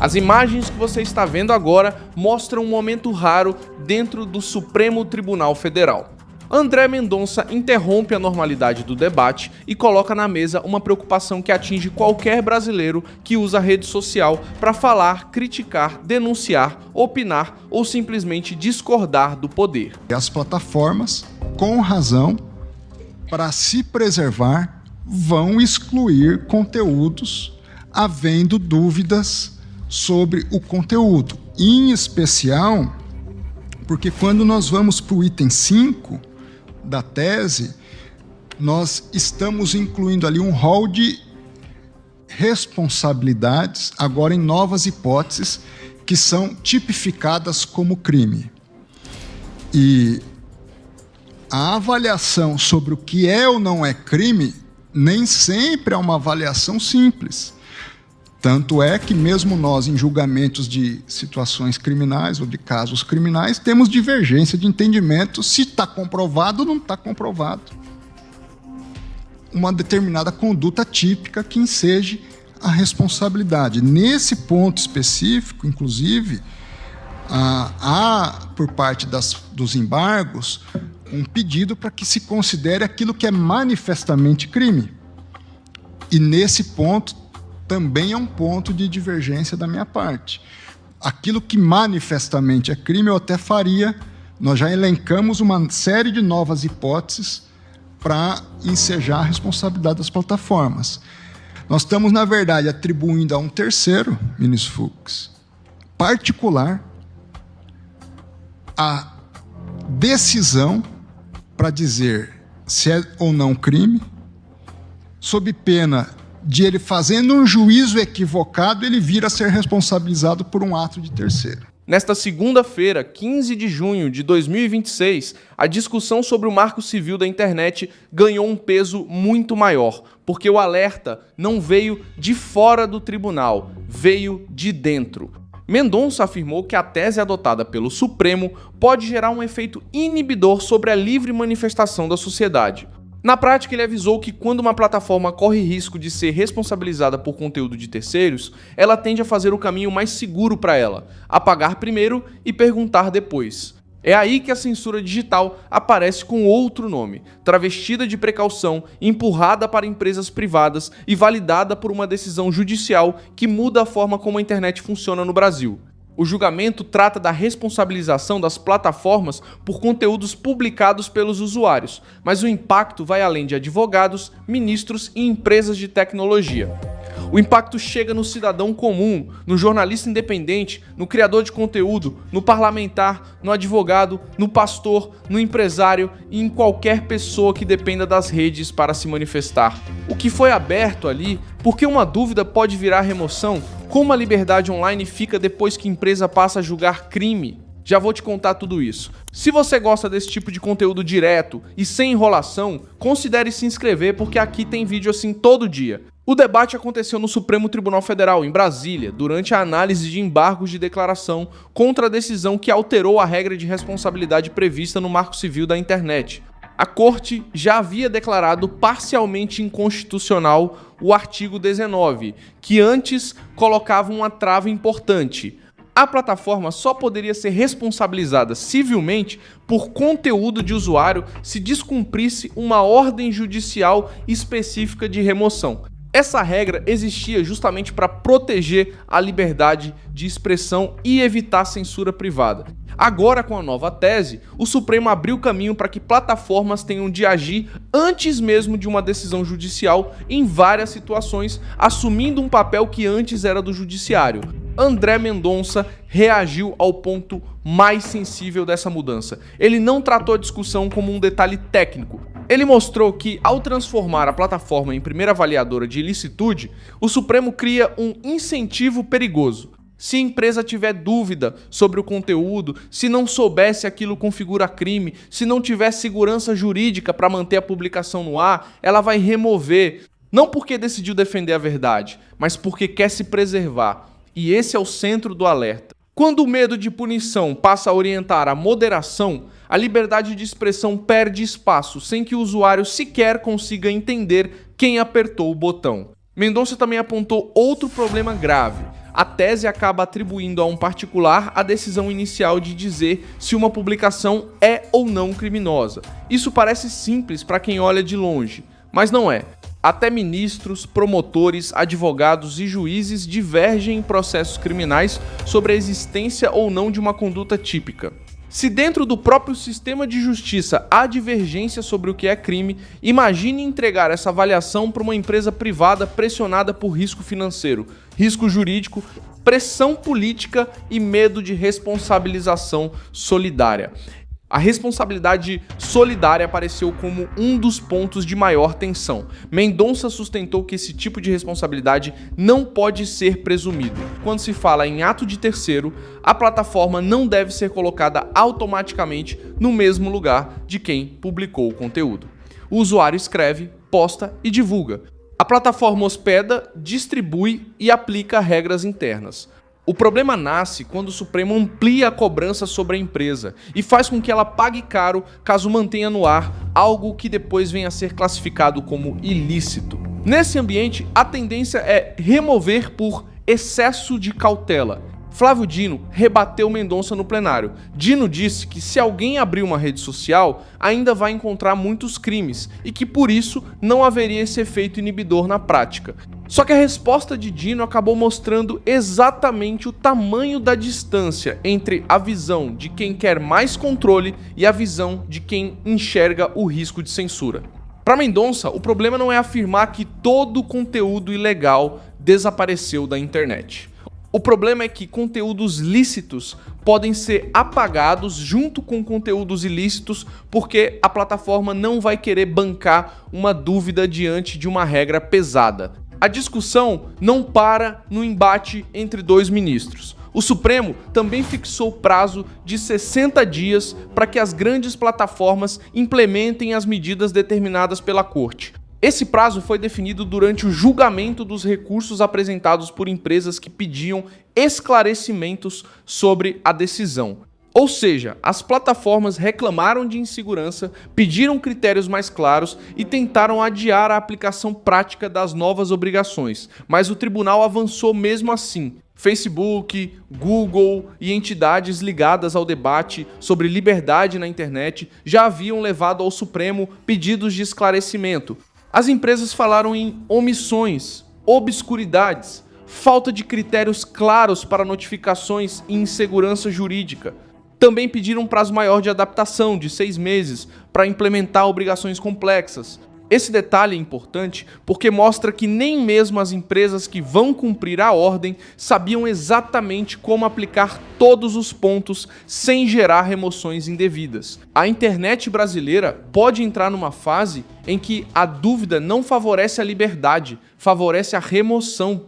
As imagens que você está vendo agora mostram um momento raro dentro do Supremo Tribunal Federal. André Mendonça interrompe a normalidade do debate e coloca na mesa uma preocupação que atinge qualquer brasileiro que usa a rede social para falar, criticar, denunciar, opinar ou simplesmente discordar do poder. As plataformas, com razão, para se preservar, vão excluir conteúdos havendo dúvidas sobre o conteúdo. Em especial, porque quando nós vamos para o item 5 da tese, nós estamos incluindo ali um rol de responsabilidades, agora em novas hipóteses, que são tipificadas como crime. E a avaliação sobre o que é ou não é crime nem sempre é uma avaliação simples. Tanto é que mesmo nós, em julgamentos de situações criminais ou de casos criminais, temos divergência de entendimento se está comprovado ou não está comprovado uma determinada conduta típica que enseje a responsabilidade. Nesse ponto específico, inclusive, há, por parte dos embargos, um pedido para que se considere aquilo que é manifestamente crime. E nesse ponto, também é um ponto de divergência da minha parte. Aquilo que manifestamente é crime, eu até faria, nós já elencamos uma série de novas hipóteses para ensejar a responsabilidade das plataformas. Nós estamos, na verdade, atribuindo a um terceiro, ministro Fux, particular, a decisão para dizer se é ou não crime, sob pena de ele, fazendo um juízo equivocado, ele vir a ser responsabilizado por um ato de terceiro. Nesta segunda-feira, 15 de junho de 2026, a discussão sobre o Marco Civil da internet ganhou um peso muito maior, porque o alerta não veio de fora do tribunal, veio de dentro. Mendonça afirmou que a tese adotada pelo Supremo pode gerar um efeito inibidor sobre a livre manifestação da sociedade. Na prática, ele avisou que quando uma plataforma corre risco de ser responsabilizada por conteúdo de terceiros, ela tende a fazer o caminho mais seguro para ela, apagar primeiro e perguntar depois. É aí que a censura digital aparece com outro nome, travestida de precaução, empurrada para empresas privadas e validada por uma decisão judicial que muda a forma como a internet funciona no Brasil. O julgamento trata da responsabilização das plataformas por conteúdos publicados pelos usuários, mas o impacto vai além de advogados, ministros e empresas de tecnologia. O impacto chega no cidadão comum, no jornalista independente, no criador de conteúdo, no parlamentar, no advogado, no pastor, no empresário e em qualquer pessoa que dependa das redes para se manifestar. O que foi aberto ali, porque uma dúvida pode virar remoção? Como a liberdade online fica depois que a empresa passa a julgar crime? Já vou te contar tudo isso. Se você gosta desse tipo de conteúdo direto e sem enrolação, considere se inscrever porque aqui tem vídeo assim todo dia. O debate aconteceu no Supremo Tribunal Federal, em Brasília, durante a análise de embargos de declaração contra a decisão que alterou a regra de responsabilidade prevista no Marco Civil da internet. A Corte já havia declarado parcialmente inconstitucional o artigo 19, que antes colocava uma trava importante. A plataforma só poderia ser responsabilizada civilmente por conteúdo de usuário se descumprisse uma ordem judicial específica de remoção. Essa regra existia justamente para proteger a liberdade de expressão e evitar censura privada. Agora, com a nova tese, o Supremo abriu caminho para que plataformas tenham de agir antes mesmo de uma decisão judicial em várias situações, assumindo um papel que antes era do judiciário. André Mendonça reagiu ao ponto mais sensível dessa mudança. Ele não tratou a discussão como um detalhe técnico. Ele mostrou que, ao transformar a plataforma em primeira avaliadora de ilicitude, o Supremo cria um incentivo perigoso. Se a empresa tiver dúvida sobre o conteúdo, se não souber se aquilo configura crime, se não tiver segurança jurídica para manter a publicação no ar, ela vai remover, não porque decidiu defender a verdade, mas porque quer se preservar. E esse é o centro do alerta. Quando o medo de punição passa a orientar a moderação, a liberdade de expressão perde espaço sem que o usuário sequer consiga entender quem apertou o botão. Mendonça também apontou outro problema grave: a tese acaba atribuindo a um particular a decisão inicial de dizer se uma publicação é ou não criminosa. Isso parece simples para quem olha de longe, mas não é. Até ministros, promotores, advogados e juízes divergem em processos criminais sobre a existência ou não de uma conduta típica. Se dentro do próprio sistema de justiça há divergência sobre o que é crime, imagine entregar essa avaliação para uma empresa privada pressionada por risco financeiro, risco jurídico, pressão política e medo de responsabilização solidária. A responsabilidade solidária apareceu como um dos pontos de maior tensão. Mendonça sustentou que esse tipo de responsabilidade não pode ser presumido. Quando se fala em ato de terceiro, a plataforma não deve ser colocada automaticamente no mesmo lugar de quem publicou o conteúdo. O usuário escreve, posta e divulga. A plataforma hospeda, distribui e aplica regras internas. O problema nasce quando o Supremo amplia a cobrança sobre a empresa e faz com que ela pague caro caso mantenha no ar algo que depois venha a ser classificado como ilícito. Nesse ambiente, a tendência é remover por excesso de cautela. Flávio Dino rebateu Mendonça no plenário. Dino disse que se alguém abrir uma rede social, ainda vai encontrar muitos crimes e que por isso não haveria esse efeito inibidor na prática. Só que a resposta de Dino acabou mostrando exatamente o tamanho da distância entre a visão de quem quer mais controle e a visão de quem enxerga o risco de censura. Para Mendonça, o problema não é afirmar que todo conteúdo ilegal desapareceu da internet. O problema é que conteúdos lícitos podem ser apagados junto com conteúdos ilícitos porque a plataforma não vai querer bancar uma dúvida diante de uma regra pesada. A discussão não para no embate entre dois ministros. O Supremo também fixou prazo de 60 dias para que as grandes plataformas implementem as medidas determinadas pela Corte. Esse prazo foi definido durante o julgamento dos recursos apresentados por empresas que pediam esclarecimentos sobre a decisão. Ou seja, as plataformas reclamaram de insegurança, pediram critérios mais claros e tentaram adiar a aplicação prática das novas obrigações, mas o tribunal avançou mesmo assim. Facebook, Google e entidades ligadas ao debate sobre liberdade na internet já haviam levado ao Supremo pedidos de esclarecimento. As empresas falaram em omissões, obscuridades, falta de critérios claros para notificações e insegurança jurídica. Também pediram um prazo maior de adaptação, de 6 meses, para implementar obrigações complexas. Esse detalhe é importante porque mostra que nem mesmo as empresas que vão cumprir a ordem sabiam exatamente como aplicar todos os pontos sem gerar remoções indevidas. A internet brasileira pode entrar numa fase em que a dúvida não favorece a liberdade, favorece a remoção.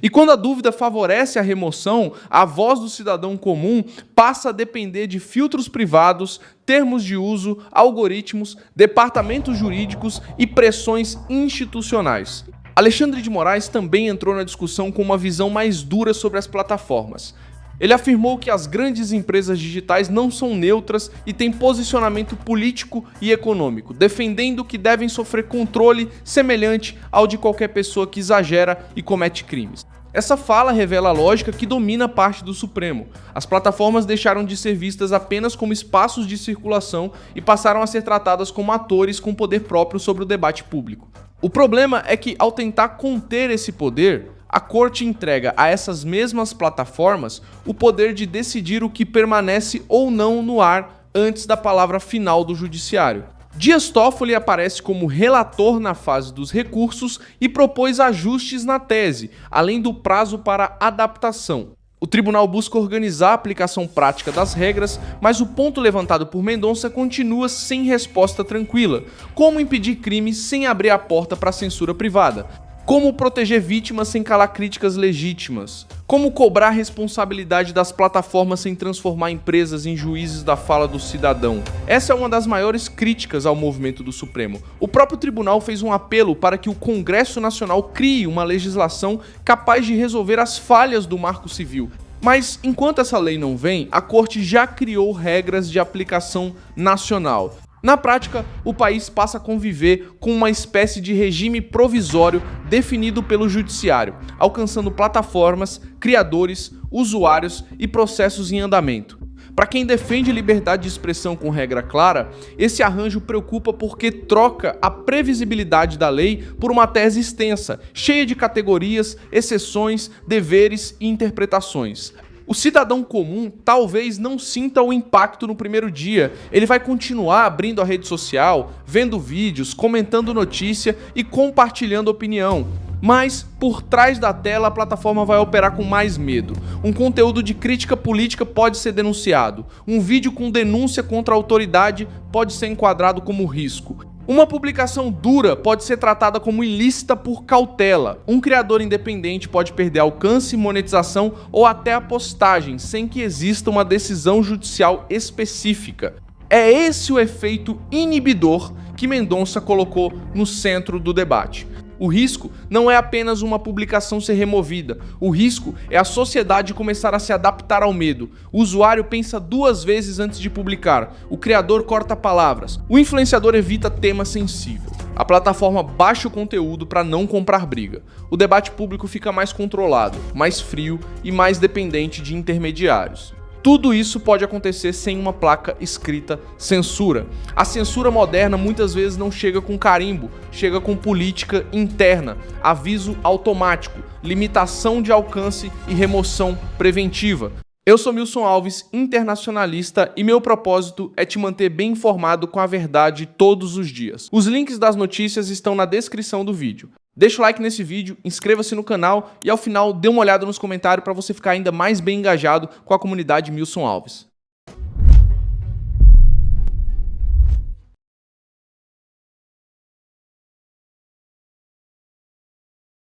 E quando a dúvida favorece a remoção, a voz do cidadão comum passa a depender de filtros privados, termos de uso, algoritmos, departamentos jurídicos e pressões institucionais. Alexandre de Moraes também entrou na discussão com uma visão mais dura sobre as plataformas. Ele afirmou que as grandes empresas digitais não são neutras e têm posicionamento político e econômico, defendendo que devem sofrer controle semelhante ao de qualquer pessoa que exagera e comete crimes. Essa fala revela a lógica que domina parte do Supremo. As plataformas deixaram de ser vistas apenas como espaços de circulação e passaram a ser tratadas como atores com poder próprio sobre o debate público. O problema é que, ao tentar conter esse poder, a Corte entrega a essas mesmas plataformas o poder de decidir o que permanece ou não no ar antes da palavra final do Judiciário. Dias Toffoli aparece como relator na fase dos recursos e propôs ajustes na tese, além do prazo para adaptação. O tribunal busca organizar a aplicação prática das regras, mas o ponto levantado por Mendonça continua sem resposta tranquila. Como impedir crimes sem abrir a porta para a censura privada? Como proteger vítimas sem calar críticas legítimas? Como cobrar a responsabilidade das plataformas sem transformar empresas em juízes da fala do cidadão? Essa é uma das maiores críticas ao movimento do Supremo. O próprio tribunal fez um apelo para que o Congresso Nacional crie uma legislação capaz de resolver as falhas do Marco Civil. Mas, enquanto essa lei não vem, a Corte já criou regras de aplicação nacional. Na prática, o país passa a conviver com uma espécie de regime provisório definido pelo judiciário, alcançando plataformas, criadores, usuários e processos em andamento. Para quem defende liberdade de expressão com regra clara, esse arranjo preocupa porque troca a previsibilidade da lei por uma tese extensa, cheia de categorias, exceções, deveres e interpretações. O cidadão comum talvez não sinta o impacto no primeiro dia. Ele vai continuar abrindo a rede social, vendo vídeos, comentando notícia e compartilhando opinião. Mas, por trás da tela, a plataforma vai operar com mais medo. Um conteúdo de crítica política pode ser denunciado. Um vídeo com denúncia contra a autoridade pode ser enquadrado como risco. Uma publicação dura pode ser tratada como ilícita por cautela. Um criador independente pode perder alcance, monetização ou até a postagem, sem que exista uma decisão judicial específica. É esse o efeito inibidor que Mendonça colocou no centro do debate. O risco não é apenas uma publicação ser removida. O risco é a sociedade começar a se adaptar ao medo. O usuário pensa 2 vezes antes de publicar. O criador corta palavras. O influenciador evita tema sensível. A plataforma baixa o conteúdo para não comprar briga. O debate público fica mais controlado, mais frio e mais dependente de intermediários. Tudo isso pode acontecer sem uma placa escrita censura. A censura moderna muitas vezes não chega com carimbo, chega com política interna, aviso automático, limitação de alcance e remoção preventiva. Eu sou Milson Alves, internacionalista, e meu propósito é te manter bem informado com a verdade todos os dias. Os links das notícias estão na descrição do vídeo. Deixa o like nesse vídeo, inscreva-se no canal e ao final dê uma olhada nos comentários para você ficar ainda mais bem engajado com a comunidade Milson Alves.